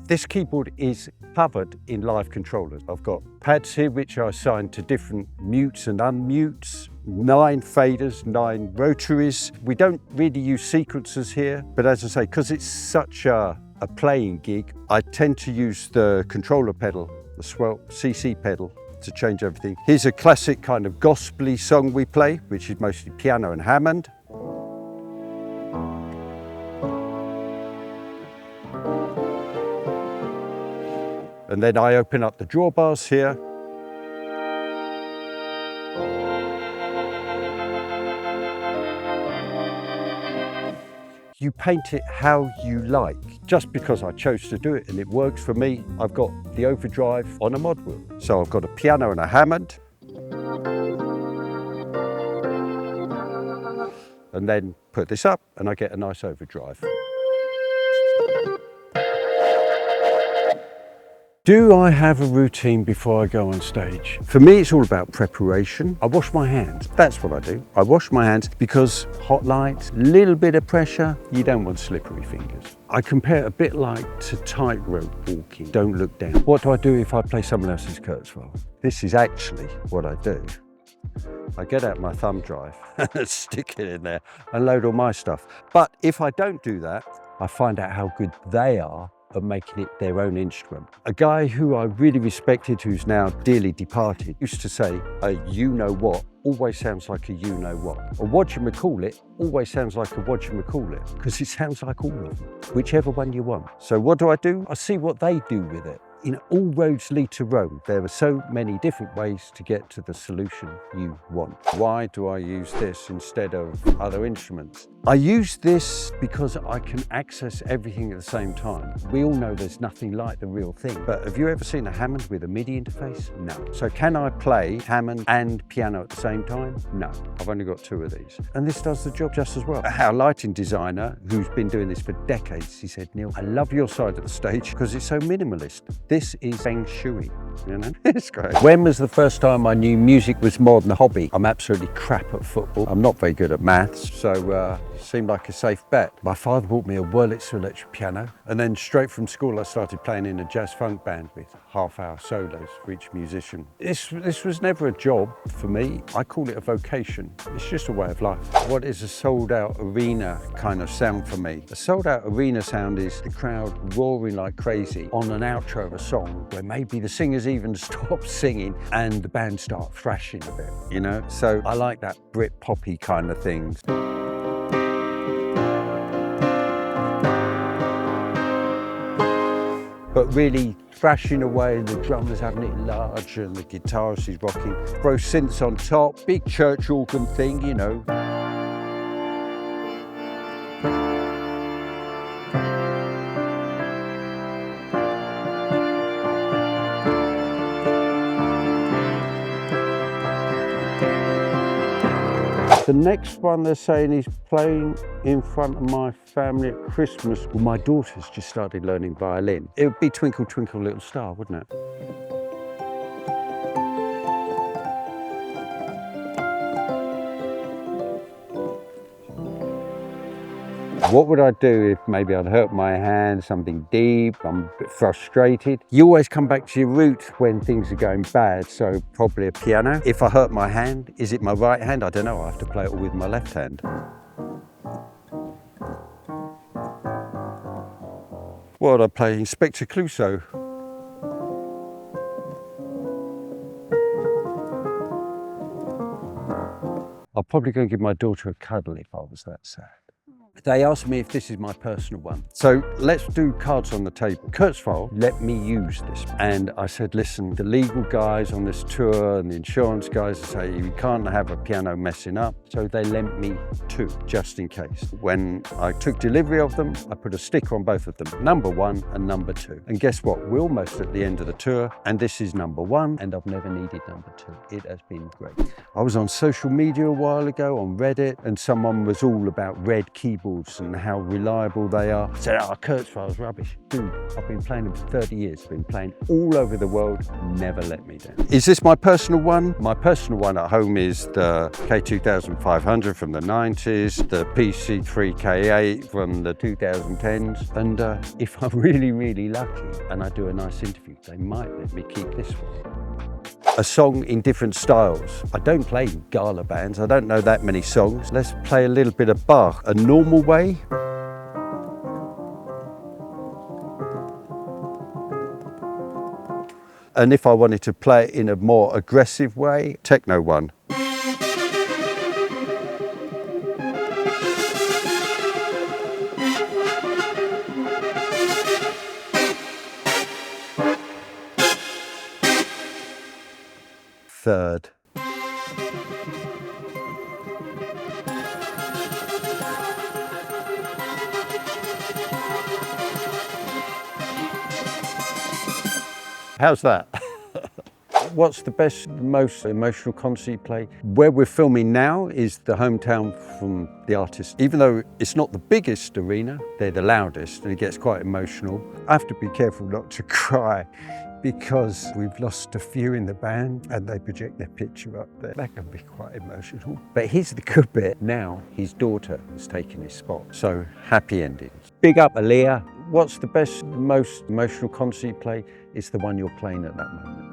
This keyboard is covered in live controllers. I've got pads here which are assigned to different mutes and unmutes, 9 faders, 9 rotaries. We don't really use sequencers here, but as I say, because it's such a playing gig, I tend to use the controller pedal, the swell CC pedal, to change everything. Here's a classic kind of gospel-y song we play, which is mostly piano and Hammond. And then I open up the drawbars here. You paint it how you like. Just because I chose to do it and it works for me, I've got the overdrive on a mod wheel. So I've got a piano and a Hammond. And then put this up and I get a nice overdrive. Do I have a routine before I go on stage? For me, it's all about preparation. I wash my hands. That's what I do. I wash my hands because hot lights, little bit of pressure, you don't want slippery fingers. I compare it a bit like to tightrope walking. Don't look down. What do I do if I play someone else's Kurzweil? This is actually what I do. I get out my thumb drive and stick it in there and load all my stuff. But if I don't do that, I find out how good they are of making it their own instrument. A guy who I really respected, who's now dearly departed, used to say, a you-know-what always sounds like a you-know-what. A whatchamacallit always sounds like a whatchamacallit, because it sounds like all of them, whichever one you want. So what do? I see what they do with it. All roads lead to Rome. There are so many different ways to get to the solution you want. Why do I use this instead of other instruments? I use this because I can access everything at the same time. We all know there's nothing like the real thing, but have you ever seen a Hammond with a MIDI interface? No. So can I play Hammond and piano at the same time? No. I've only got 2 of these. And this does the job just as well. Our lighting designer, who's been doing this for decades, he said, Neil, I love your side of the stage because it's so minimalist. This is feng shui, you know? It's great. When was the first time I knew music was more than a hobby? I'm absolutely crap at football. I'm not very good at maths, so seemed like a safe bet. My father bought me a Wurlitzer electric piano, and then straight from school I started playing in a jazz funk band with half-hour solos for each musician. This was never a job for me. I call it a vocation. It's just a way of life. What is a sold-out arena kind of sound for me? A sold-out arena sound is the crowd roaring like crazy on an outro of a song where maybe the singers even stop singing and the band start thrashing a bit, you know? So I like that Brit poppy kind of thing. But really thrashing away and the drummers having it large and the guitarist is rocking. Throw synths on top, big church organ thing, you know. The next one they're saying is playing in front of my family at Christmas. Well, my daughter's just started learning violin. It would be Twinkle, Twinkle, Little Star, wouldn't it? What would I do if maybe I'd hurt my hand, something deep, I'm a bit frustrated? You always come back to your root when things are going bad, so probably a piano. If I hurt my hand, is it my right hand? I don't know, I have to play it all with my left hand. What would I play? Inspector Clouseau. I'm probably going to give my daughter a cuddle if I was that sad. They asked me if this is my personal one. So let's do cards on the table. Kurzweil let me use this. And I said, listen, the legal guys on this tour and the insurance guys say you can't have a piano messing up. So they lent me 2, just in case. When I took delivery of them, I put a sticker on both of them, number 1 and number 2. And guess what? We're almost at the end of the tour, and this is number 1, and I've never needed number 2. It has been great. I was on social media a while ago, on Reddit, and someone was all about red keyboard keyboards and how reliable they are. I said, oh, Kurzweil's rubbish. Dude, I've been playing them for 30 years, been playing all over the world, never let me down. Is this my personal one? My personal one at home is the K2700 from the 90s, the PC3K8 from the 2010s, and if I'm really lucky and I do a nice interview, they might let me keep this one. A song in different styles. I don't play gala bands, I don't know that many songs. Let's play a little bit of Bach, a normal way. And if I wanted to play it in a more aggressive way, techno one. Third. How's that? What's the best, most emotional concert you play? Where we're filming now is the hometown from the artist. Even though it's not the biggest arena, they're the loudest and it gets quite emotional. I have to be careful not to cry because we've lost a few in the band and they project their picture up there. That can be quite emotional. But here's the good bit. Now his daughter has taken his spot. So happy endings. Big up Aaliyah. What's the best, most emotional concert you play? It's the one you're playing at that moment.